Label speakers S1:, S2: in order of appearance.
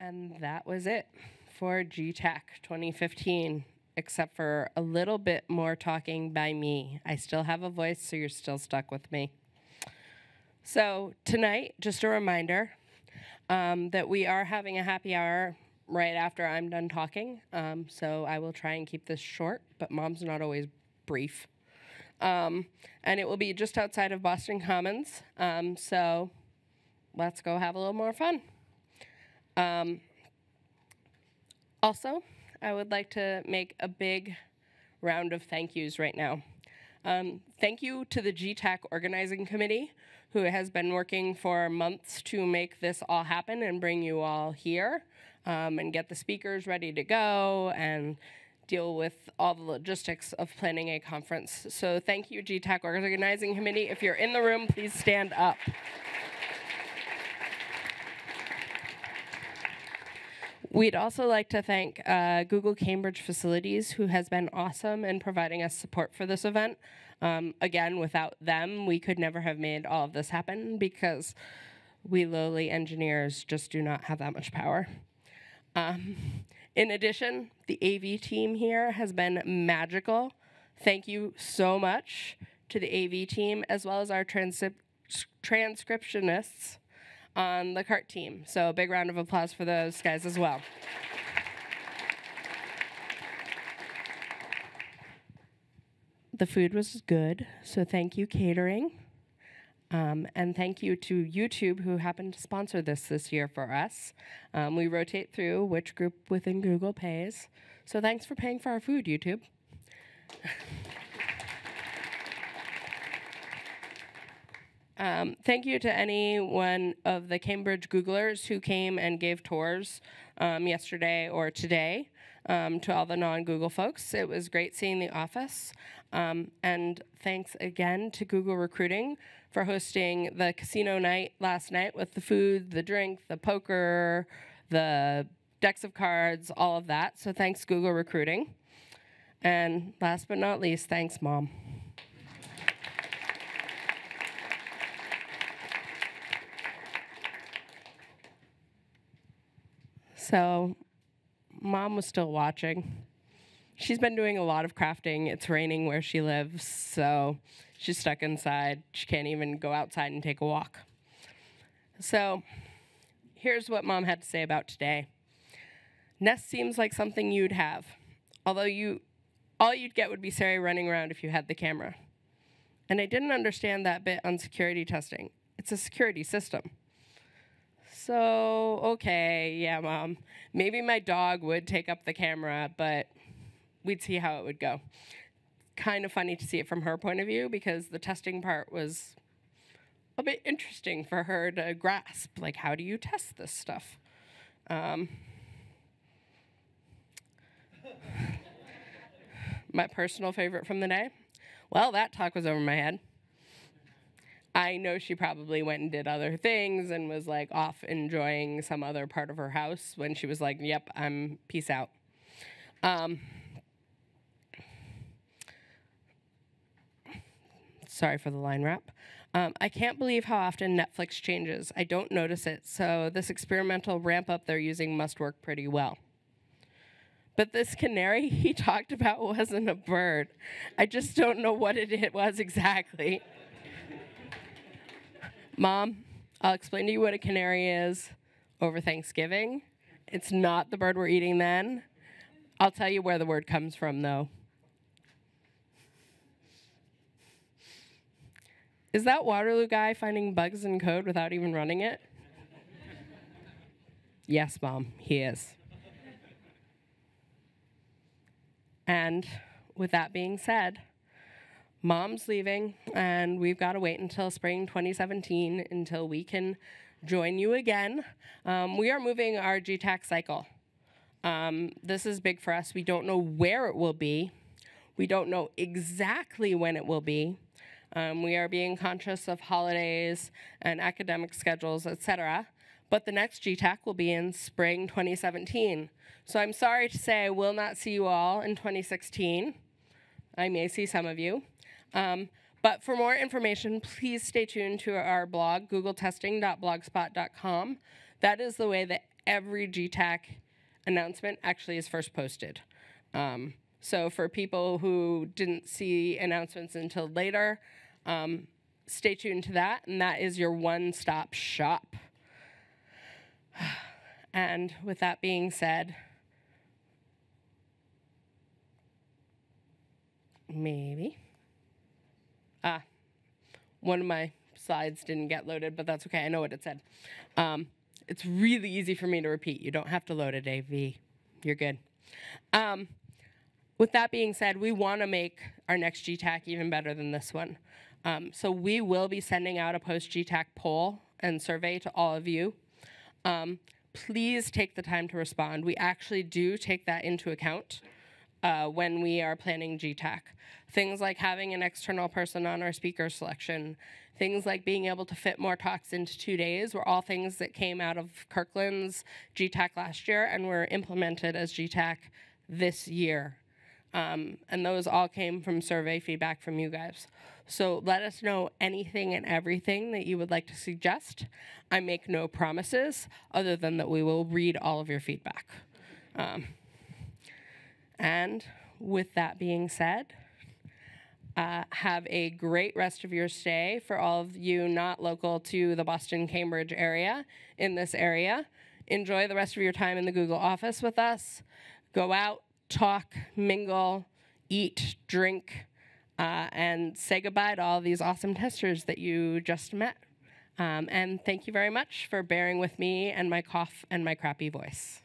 S1: And that was it for GTAC 2015, except for a little bit more talking by me. I still have a voice, so you're still stuck with me. So tonight, just a reminder that we are having a happy hour right after I'm done talking. So I will try and keep this short, but Mom's not always brief. And it will be just outside of Boston Commons. So let's go have a little more fun. Also, I would like to make a big round of thank yous right now. Thank you to the GTAC organizing committee, who has been working for months to make this all happen and bring you all here, and get the speakers ready to go and deal with all the logistics of planning a conference. So thank you, GTAC organizing committee. If you're in the room, please stand up. We'd also like to thank Google Cambridge Facilities, who has been awesome in providing us support for this event. Again, without them, we could never have made all of this happen because we lowly engineers just do not have that much power. In addition, the AV team here has been magical. Thank you so much to the AV team, as well as our transcriptionists on the CART team. So a big round of applause for those guys as well. The food was good, so thank you, catering. And thank you to YouTube, who happened to sponsor this year for us. We rotate through which group within Google pays. So thanks for paying for our food, YouTube. Thank you to any one of the Cambridge Googlers who came and gave tours yesterday or today to all the non-Google folks. It was great seeing the office. And thanks again to Google Recruiting for hosting the casino night last night with the food, the drink, the poker, the decks of cards, all of that. So thanks, Google Recruiting. And last but not least, thanks, Mom. So Mom was still watching. She's been doing a lot of crafting. It's raining where she lives, so she's stuck inside. She can't even go outside and take a walk. So here's what Mom had to say about today. Nest seems like something you'd have, although all you'd get would be Sari running around if you had the camera. And I didn't understand that bit on security testing. It's a security system. So, okay, yeah, Mom. Maybe my dog would take up the camera, but we'd see how it would go. Kind of funny to see it from her point of view, because the testing part was a bit interesting for her to grasp. Like, how do you test this stuff? My personal favorite from the day? Well, that talk was over my head. I know she probably went and did other things and was like off enjoying some other part of her house when she was like, yep, I'm peace out. Sorry for the line wrap. I can't believe how often Netflix changes. I don't notice it, so this experimental ramp up they're using must work pretty well. But this canary he talked about wasn't a bird. I just don't know what it was exactly. Mom, I'll explain to you what a canary is over Thanksgiving. It's not the bird we're eating then. I'll tell you where the word comes from, though. Is that Waterloo guy finding bugs in code without even running it? Yes, Mom, he is. And with that being said, Mom's leaving, and we've got to wait until spring 2017 until we can join you again. We are moving our GTAC cycle. This is big for us. We don't know where it will be. We don't know exactly when it will be. We are being conscious of holidays and academic schedules, etc. But the next GTAC will be in spring 2017. So I'm sorry to say I will not see you all in 2016. I may see some of you. But for more information, please stay tuned to our blog, googletesting.blogspot.com. That is the way that every GTAC announcement actually is first posted. So for people who didn't see announcements until later, stay tuned to that, and that is your one-stop shop. And with that being said, maybe. One of my slides didn't get loaded, but that's okay. I know what it said. It's really easy for me to repeat. You don't have to load it, AV. You're good. With that being said, we want to make our next GTAC even better than this one. So we will be sending out a post-GTAC poll and survey to all of you. Please take the time to respond. We actually do take that into account when we are planning GTAC. Things like having an external person on our speaker selection, things like being able to fit more talks into 2 days were all things that came out of Kirkland's GTAC last year and were implemented as GTAC this year. And those all came from survey feedback from you guys. So let us know anything and everything that you would like to suggest. I make no promises other than that we will read all of your feedback. And with that being said, have a great rest of your stay for all of you not local to the Boston-Cambridge area in this area. Enjoy the rest of your time in the Google office with us. Go out, talk, mingle, eat, drink, and say goodbye to all these awesome testers that you just met. And thank you very much for bearing with me and my cough and my crappy voice.